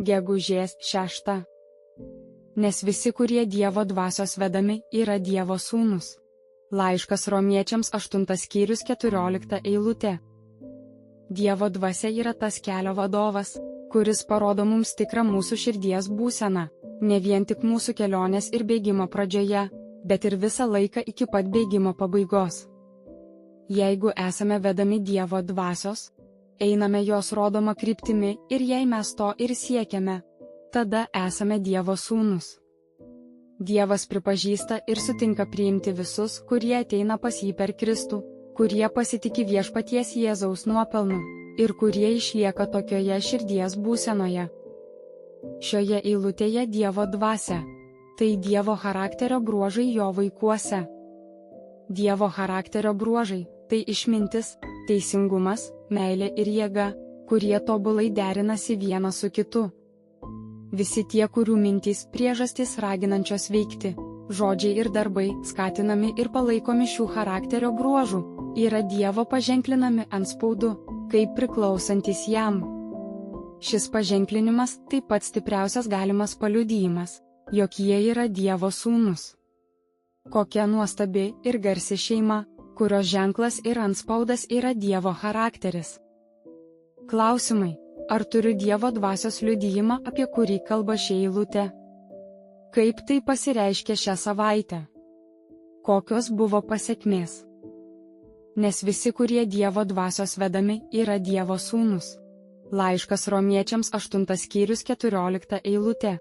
Gegužės 6. Nes visi, kurie Dievo dvasios vedami, yra Dievo sūnūs. Laiškas Romiečiams 8 skyrius 14 eilutė. Dievo dvasia yra tas kelio vadovas, kuris parodo mums tikrą mūsų širdies būseną, ne vien tik mūsų kelionės ir bėgimo pradžioje, bet ir visą laiką iki pat bėgimo pabaigos. Jeigu esame vedami Dievo dvasios, einame jos rodoma kryptimi ir jei mes to ir siekiame, tada esame Dievo sūnūs. Dievas pripažįsta ir sutinka priimti visus, kurie ateina pas jį per Kristų, kurie pasitiki viešpaties Jėzaus nuopelnu ir kurie išlieka tokioje širdies būsenoje. Šioje eilutėje Dievo dvasia – tai Dievo charakterio bruožai jo vaikuose. Dievo charakterio bruožai – tai išmintis, teisingumas, meilė ir jėga, kurie tobulai derinasi vienas su kitu. Visi tie, kurių mintys, priežastys raginančios veikti, žodžiai ir darbai, skatinami ir palaikomi šių charakterio bruožų, yra Dievo paženklinami antspaudu, kaip priklausantis jam. Šis paženklinimas taip pat stipriausias galimas paliudijimas, jog jie yra Dievo sūnūs. Kokia nuostabi ir garsi šeima, kurios ženklas ir antspaudas yra Dievo charakteris. Klausimai. Ar turiu Dievo dvasios liudijimą, apie kurį kalba ši eilutė? Kaip tai pasireiškė šią savaitę? Kokios buvo pasekmės? Nes visi, kurie Dievo dvasios vedami, yra Dievo sūnūs. Laiškas Romiečiams 8 skyrius 14 eilutė.